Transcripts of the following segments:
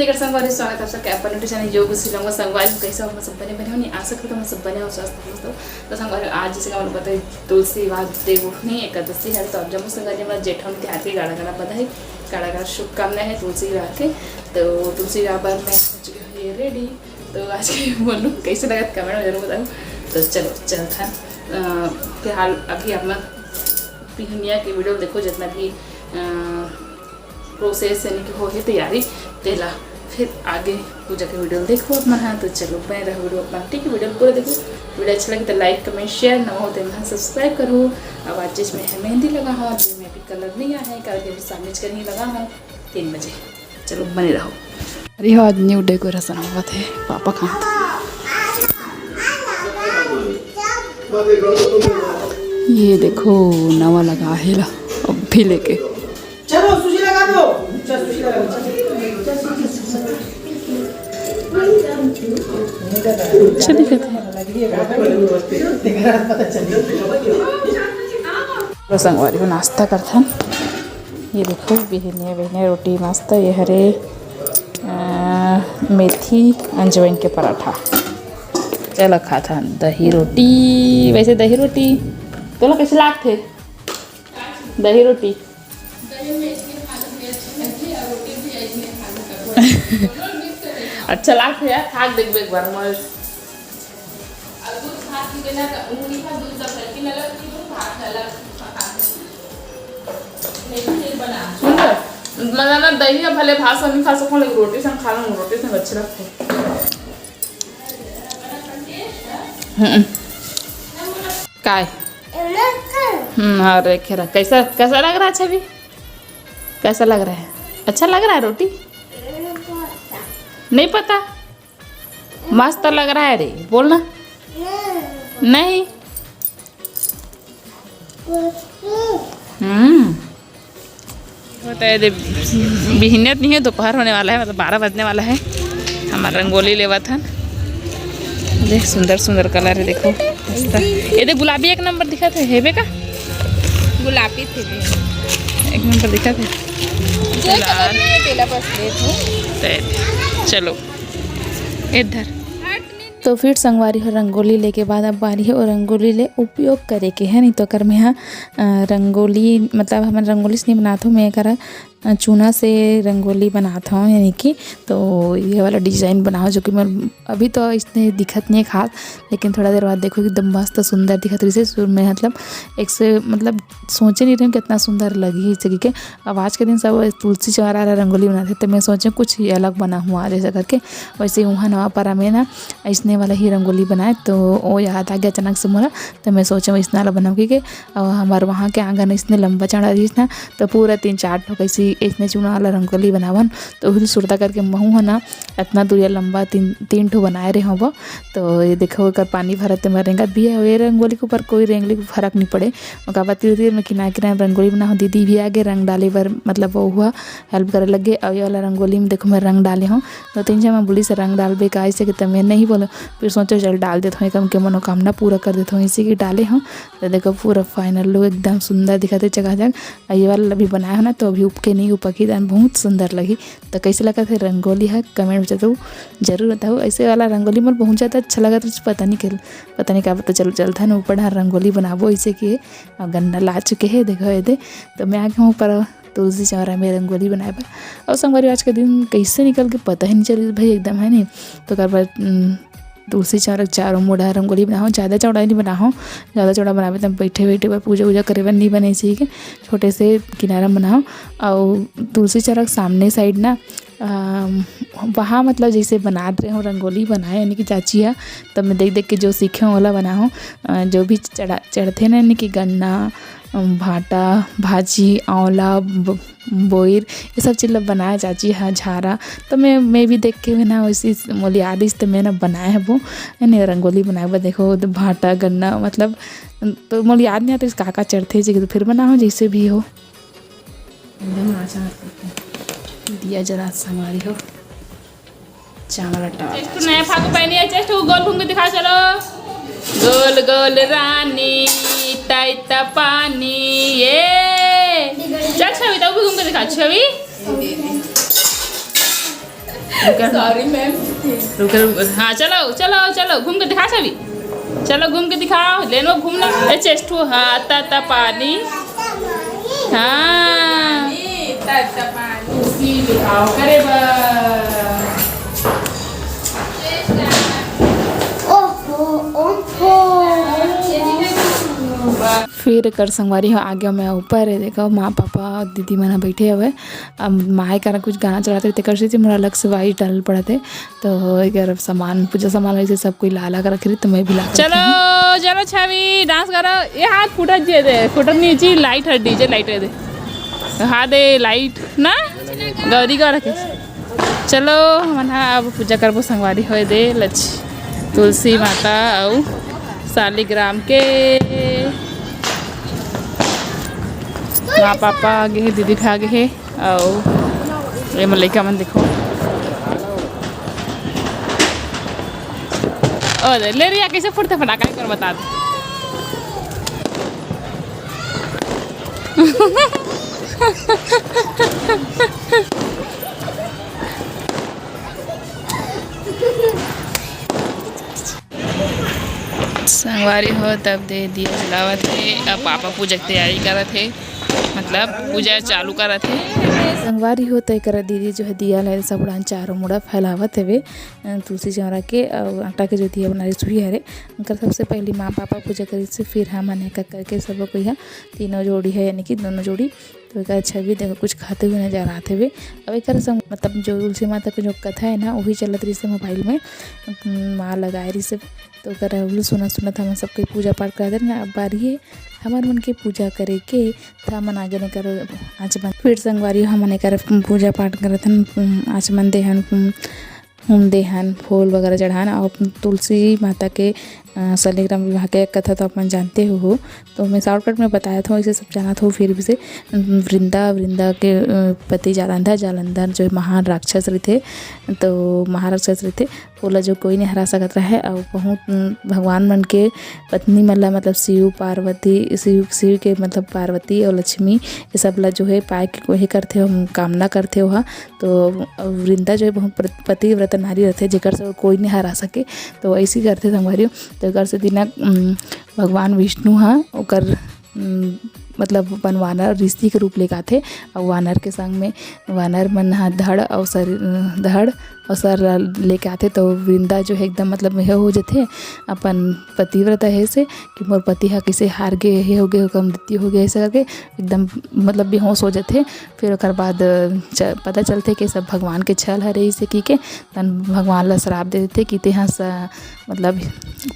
नमस्ते संगवारी स्वागत आप सबका अपन न्यूट्रिशन जो कुछ सिलाऊंगा संगवारी कैसा हम सब बने होनी आशा करता हूँ सब बने और स्वस्थ मस्त हो। तो संगवारी आज जैसे हम पता है तुलसी बाद देवउठनी एकादशी है तो अब जम्मू संगवारी में जेठम त्योहार की गाढ़ा गाढ़ा बधाई गाढ़ा गाढ़ा शुभकामनाएं है तुलसी विवाह के। तो तुलसी विवाह पर मैं हो चुकी हूँ ये रेडी। तो आज के बोलूँ कैसे लगा कमेंट में जरूर बताऊँ। तो चलो चलता फिलहाल अभी अपना पिहनिया की वीडियो देखो जितना भी प्रोसेस यानी कि हो है तैयारी तेला फिर आगे पूजा के वीडियो देखो अपना। हाँ तो चलो बने रहो वीडियो अपना ठीक है। वीडियो पूरा देखो, वीडियो अच्छा लगे तो लाइक कमेंट शेयर न हो तो यहाँ सब्सक्राइब करो। अब आज जिसमें है मेहंदी लगा हूँ जिसमें अभी कलर नहीं आया है कल के भी सामने करनी लगा हूँ 3 बजे। चलो बने रहो। अरे आज न्यू डेकोरेशन हुआ थे पापा कहाँ ये देखो नवा लगा है अब भी लेके चलो सुशी लगा दो। चल सुशी लगा दो। चलिए संगवारी को नाश्ता करता ये देखो बिहनिया बिहनिया रोटी नाश्ता ये हरे मेथी अंजवाइन के पराठा चल खा था दही रोटी। वैसे दही रोटी तो लोग कैसे लाग थे दही रोटी अच्छा लागते यार खाक देख एक बार मस्त मजा ना दही भले भात नहीं खा सकूँ लेकिन रोटी संग खा लूँ रोटी संग अच्छे लगते काय अरे खेरा कैसा कैसा लग रहा है छवि कैसा लग रहा है अच्छा लग रहा है रोटी नहीं पता मस्त लग रहा है रे बोलना नहीं। बताए दे बिहनियत नहीं है दोपहर होने वाला है मतलब 12 बजने वाला है। हमारा रंगोली लेवा था देख सुंदर सुंदर कलर है देखो ये देख गुलाबी एक नंबर दिखा थे हेबे का गुलाबी थे एक नंबर दिखा थे चलो इधर। तो फिर संगवारी हो रंगोली लेके बाद अब बारी है और रंगोली ले उपयोग करे के है नहीं तो कर मैं यहाँ रंगोली मतलब हमारे रंगोली से नहीं बनाता हूँ मैं कर चूना से रंगोली बनाता हूँ यानी कि तो ये वाला डिज़ाइन बनाओ जो कि मैं अभी तो इसने दिखत नहीं है खास लेकिन थोड़ा देर बाद देखो एकदम मस्त सुंदर दिखत रही से मैं मतलब एक से मतलब सोचे नहीं रही हूँ कितना सुंदर लगी इस के। अब आज के दिन सब तुलसी चौरा रंगोली बनाते तो मैं सोचे कुछ ही अलग बना हुआ जैसा करके वैसे वहाँ नवा परा में ना इसने वाला ही रंगोली बनाए तो वो याद आ गया अचानक से मोरा तो मैं सोचा इसने वाला बनाऊँ क्योंकि हमारे वहाँ के आंगन इसने लंबा चढ़ा रही ना तो पूरा 3-4 ठोक ऐसी इसने चूना वाला रंगोली बनावन तो फिर सुरता करके महू है ना इतना दूरिया लंबा 3 ठो बनाए रहे हो तो ये देखो कर पानी भरते में रेंगत भी है ये रंगोली के ऊपर कोई रंगोली को फर्क नहीं पड़े और बाती धीरे मैं किनारे किनारे रंगोली बना दीदी भी आगे रंग डाले पर मतलब वो हुआ हेल्प करे लगे और ये वाला रंगोली में देखो मैं रंग डाले हूँ तो 3 मैं बोली से रंग डाल बे का ऐसे कि मैं नहीं बोलो फिर सोचो चल डाल देता हूँ कम के मनोकामना पूरा कर देता हूँ इसी की डाले हूँ तो देखो पूरा फाइनल लुक एकदम सुंदर दिखाते चकाचक। ये वाला अभी बनाया है ना तो अभी उपके नहीं उपकी बहुत सुंदर लगी। तो कैसे लगा था रंगोली है कमेंट में तो जरूर बताओ। ऐसे वाला रंगोली में बहुत ज़्यादा अच्छा लगा तो पता नहीं क्या पता चलो चलता है ना ऊपर रंगोली बनाबो ऐसे कि गन्ना ला चुके हैं देखो ये दे तो मैं आगे हूँ ऊपर तुलसी चौरा में रंगोली बनाए पर और संगवारी आज के दिन कैसे निकल के पता ही नहीं चली भाई एकदम है नहीं तो कर तुलसी चौरा चारों मुड़ा रंगोली बनाओ ज़्यादा चौड़ा नहीं बनाओ ज़्यादा चौड़ा बनावे तब बैठे बैठे पर पूजा करे नहीं बने चाहिए छोटे से किनारा बनाओ और तुलसी चौरा सामने साइड ना वहाँ मतलब जैसे बना रहे हो रंगोली बनाए यानी कि चाची है तब मैं देख के जो सीखे हूँ वाला बनाऊँ जो भी चढ़ते ना यानी कि गन्ना भाटा भाजी आंवला बोर ये सब चीज़ बनाया चाची है झारा तो मैं भी देख के ना वैसी मोली आदिश तो मैं ना बनाया है वो नहीं रंगोली बनाया वो देखो तो भाटा गन्ना मतलब तो मोली याद नहीं आता इस काका चढ़ते तो फिर बनाओ जैसे भी हो एकदम अच्छा दिया जरा संगवारी हो चावल आटा नया फाकू पहनी है चेस्ट गोल घूम के दिखा चलो गोल गोल रानी टाइटा पानी ये चल छवि तो घूम के दिखा छवि सॉरी मैम। रुक रुक, हाँ चलो चलो चलो घूम के दिखा सभी, चलो घूम के दिखाओ, लेनो घूमना। ए चेस्ट हो, हाँ ता पानी, हाँ ता पानी उसी दिखाओ करे फिर कर संगवारी हो आ गया मैं ऊपर है। देखो माँ पापा और दीदी मना बैठे हुए, अब माए का कुछ गाना चलाते थे, कर मोरा अलग से वाई डाल पड़ा थे, तो अगर सामान पूजा सामान वैसे सब कोई ला ला कर रखी, तो मैं भी ला। चलो चलो छवि डांस करो, ये हाथ फुटत जे दे, फुटत नीचे लाइट है, डीजे लाइट है दे, हाँ दे लाइट ना गौरी का रखे। चलो मना अब पूजा करबो संगवारी हो दे लच तुलसी माता और शालिग्राम के। माँ पापा आगे है, दीदी भी आगे है, और ये मल्लिका मन देखो और ले रिया कैसे फुटते फटाका कर बता दे। संगवारी हो तब दे दिया जलावत है, अब पापा पूजा की तैयारी करत है, मतलब पूजा चालू करत है। संगवारी हो तय कर दीदी जो है दिया लाए सब उड़ान चारों मुड़ा फैलावत है वे तुलसी चौरा के, और आटा के जो दिया बना रही सुई हरे उनका सबसे पहले माँ पापा पूजा करी से, फिर हम एक करके सब कोई है तीनों जोड़ी है, यानी कि दोनों जोड़ी। तो एक छवि देखो कुछ खाते हुए नजर आते हुए। अब एक मतलब जो तुलसी माता की जो कथा है ना वही चलत रही से मोबाइल में, माँ लगाए रही से, तो कर सुना सुना था हम सबके पूजा पाठ कर दे ना। अब बारी है हमारे मन के पूजा करे के था, मन आगे नहीं करो आचमन, फिर संगवारी हमने कर पूजा पाठ करत हन, आचमन देहन होम देहन फूल वगैरह चढ़ान, और तुलसी माता के शालिग्राम विवाह के कथा तो अपन जानते हो, तो मैं शॉर्टकट में बताया था, इसे सब जाना था। फिर भी से वृंदा के पति जालंधर जो महान राक्षस रहे थे, तो महाराक्षस रहे थे, बोला जो कोई नहीं हरा सकता है, और बहुत भगवान मन के पत्नी मतलब शिव पार्वती, शिव के मतलब पार्वती और लक्ष्मी ये सब ला जो है पाए के कोई करते हो कामना करते हो। तो वृंदा जो है बहुत पतिव्रता नारी रहते जेकर से कोई नहीं हरा सके, तो ऐसे करते संगवारी। तो एकर से दिना भगवान विष्णु हाँ ओकर मतलब अपन वानर ऋषि के रूप लेके आथे, और वानर के संग में वानर मन हा धड़ और सर लेके आते, तो वृंदा जो है एकदम मतलब यह हो जाते अपन पतिव्रता है से कि मोर पति हा किसे हार गए हे हो गए कम मृत्यु हो गया ऐसे करके एकदम मतलब बेहोश हो जाते। फिर ओकर बाद पता चलते कि सब भगवान के छल हरे इसे की के तन भगवान ला श्राप दे देते कि ते हाँ मतलब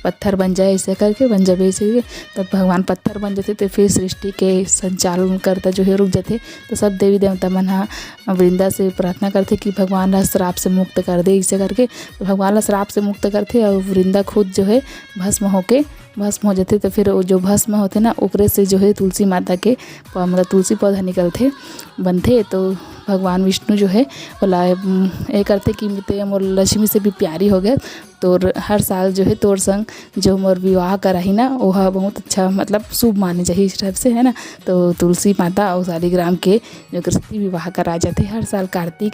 पत्थर बन जाए ऐसे करके बन जाए ऐसे, तब भगवान पत्थर बन जाते, तो फिर सृष्टि के संचालन करता जो है रुक जाते। तो सब देवी देवता मन हाँ वृंदा से प्रार्थना करते कि भगवान ला श्राप से मुक्त कर दे इसे करके, तो भगवान ला श्राप से मुक्त करते, और वृंदा खुद जो है भस्म हो जाते। तो फिर जो भस्म होते ना ऊपरे से जो है तुलसी माता के मतलब तुलसी पौधा निकलते बनते, तो भगवान विष्णु जो है बोला ये करते कि ते मोर लक्ष्मी से भी प्यारी हो गए, तो हर साल जो है तोर संग जो मोर विवाह कराही ना वह बहुत अच्छा मतलब शुभ माने जाए इस टाइप से है ना। तो तुलसी माता और शालिग्राम के जो कृष्ण विवाह करा जाते हर साल कार्तिक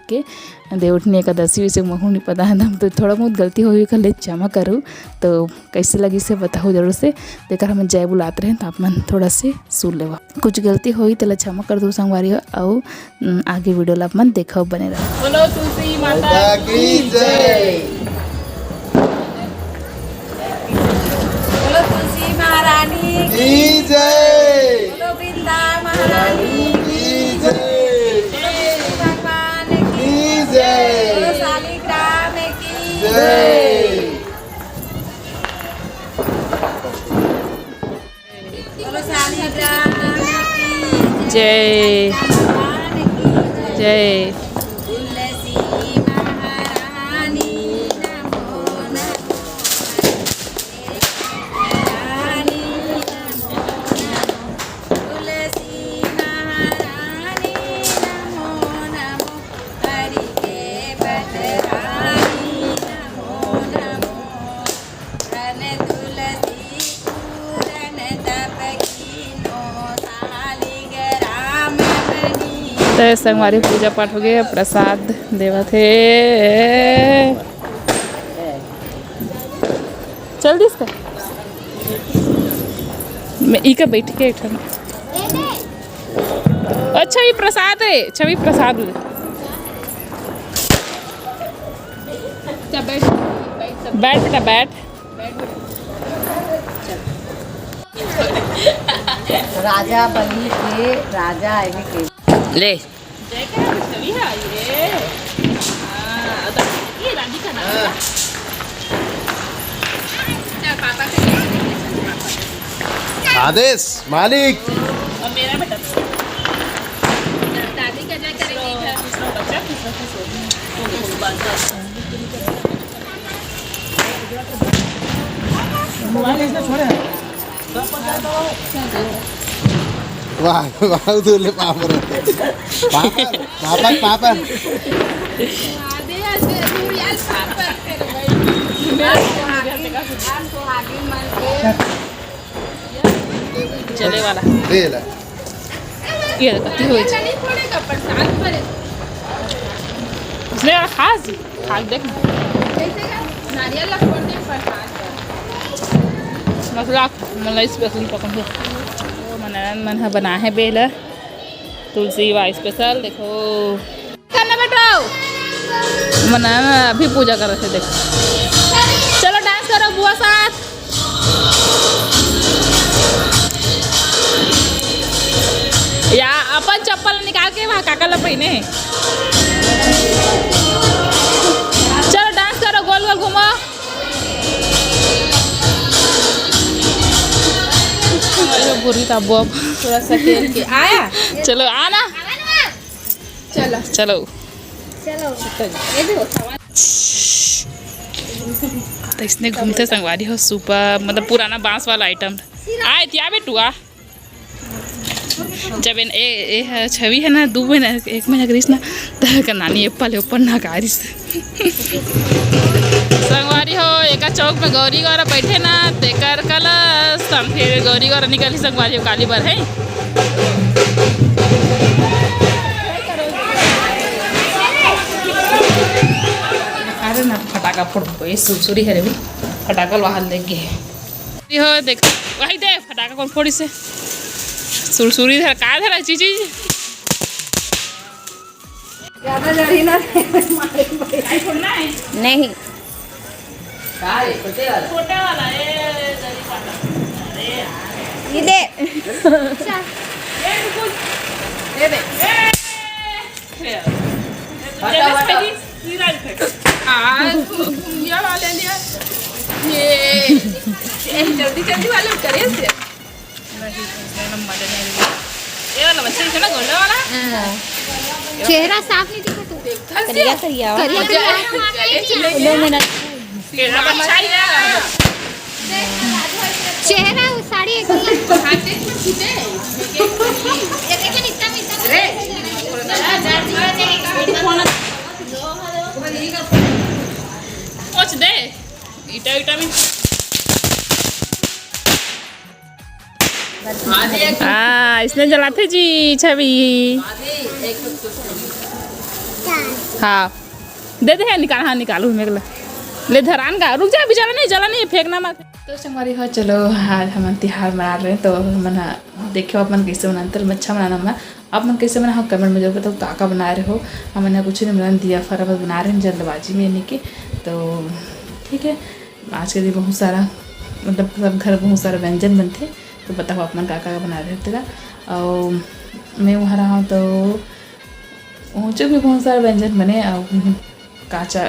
के देवउठनी एकादशी वैसे महू नहीं पता है, तो थोड़ा बहुत गलती हुई कर ले क्षमा करूँ। तो कैसे लगी से बताओ जरूर से, देकर हम जय बुलाते रहे तो आप मन थोड़ा से सुन लेवा, कुछ गलती हुई तो क्षमा कर दो संगवारी हो, और आगे वीडियो ला मन देखो बने रहो। बोलो तुलसी माता की जय, बोलो तुलसी महारानी की जय, बोलो वृंदा महारानी की जय, भगवान की जय, बोलो शालिग्राम की जय, बोलो शालिग्राम की जय भगवान की जय। तुलसी महारानी नमो नमो, महारानी नमो नमो, तुलसी महारानी नमो नमो, हरि के पटरानी नमो नमो, धन तुलसी पूरन तप कीनो शालिग्राम बनी तो संगवारी पूजा पाठ हो गया, प्रसाद देवा थे। चल दी इसका मैं इका बैठ के ठन। अच्छा ये प्रसाद है, छवि प्रसाद ले। बैठ बेटा बैठ। राजा बलि के राजा आए के ले आदेश मालिक। मेरा बेटा दादी का जय वाह वाह तुले पापर पापर पापर पापर चले वाला ले ले ये कति होई छ उसने खास खाल देख नारियल ला फोड़ दे प्रसाद मसला मलाई स्पेशल पकड़ दो मनन मन हा बना है बेला तुलसी वा स्पेशल देखो करना बेटा मनन अभी पूजा कर रहे थे देखो चलो डांस करो बुआ साथ या अपन चप्पल निकाल के वहाँ काका ला पहने चलो डांस करो गोल गोल घूमो बुरी तब थोड़ा सा खेल के आया चलो आना चलो चलो चलो ये देखो तो इसने घूमते संगवारी हो सुपर मतलब पुराना बांस वाला आइटम आए क्या बेटुआ जब ए छवि है ना 2 महीना 1 महीना करीस ना तो नानी एप्पल ऊपर ना कारिस संगवारी हो एक चौक में गौरी गौरा बैठे ना तेकर कलश हम फिर गौरी गौरा निकली संगवारी हो काली बार है अरे ना फटाका फोड़ ये सुरसुरी है रे भी फटाकल वहाँ लेके हो देख वही दे फटाका कौन फोड़ी से सुरसुरी धर का धरा चीजी ज्यादा जड़ी ना आई फोड़ना है नहीं छोटे वाला ए जरी पाटा अरे ये दे दे दे ये वाले लिया ये जल्दी जल्दी वाले करे से ये वाला बच्चा है ना गोल्डन वाला चेहरा साफ नहीं दिखा तू करिया करिया करिया 2 मिनट केड़ा बच्चा है चेहरा साड़ी एक हाथ में छूटे ये देखिए इतना मिलता रे कुछ दे इटा इटा में हाँ इसने जलाते जी छवि हाँ दे दे निकाल हाँ निकालू मेरे ले धरान का रुक जा अभी जला नहीं फेंकना मत तो संगवारी हो चलो आज हम त्योहार मना रहे हैं तो मना देखो अपन कैसे बनाते हैं अच्छा बनाना मैं आप मन कैसे बना हो कमेंट में जरूर बताओ काका बना रहे हो हमने कुछ नहीं बना दिया फटाफट बना रहे हैं जल्दबाजी में यानी कि तो ठीक है आज के दिन बहुत सारा मतलब सब घर बहुत सारे व्यंजन बनते तो बताओ आप मन काका बना रहे थे और मैं वहाँ रहा तो ऊँचे भी बहुत सारे व्यंजन बने और काचा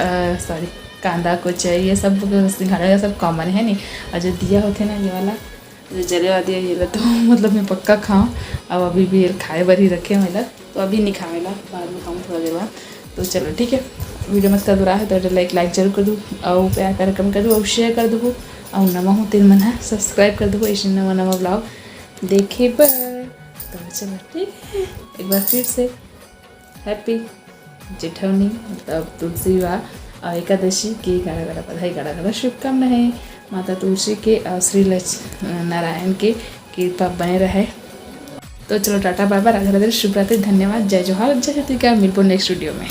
सॉरी कांदा कुछ ये सब सिंघाड़ा सब कॉमन है नहीं और जो दिया होते ना ये वाला जो जलेवा दिया ये तो मतलब मैं पक्का खाऊँ अब अभी भी खाए बर ही रखे मेला तो अभी नहीं खाएला बाद में खाऊँ थोड़ा देर बाद तो चलो ठीक है वीडियो मत कर रहा है तो लाइक जरूर कर दूँ और प्यार कर कम कर दूँ और शेयर कर दूँ और नवा हूँ तेल मन है सब्सक्राइब कर दूँ ऐसे नवा ब्लॉग देखे पर तो चलो ठीक है एक बार फिर से हैप्पी जेठवनी मतलब तुलसी विवाह और एकादशी की गाढ़ा बधाई गाढ़ा शुभकामनाएं माता तुलसी के और श्री लक्ष्मी नारायण के कृपा बने रहे तो चलो ta ta bye bye, Radhe Radhe, शुभ रात्रि, धन्यवाद, जय जोहार, जय छत्तीसगढ़, मिलबो नेक्स्ट वीडियो में।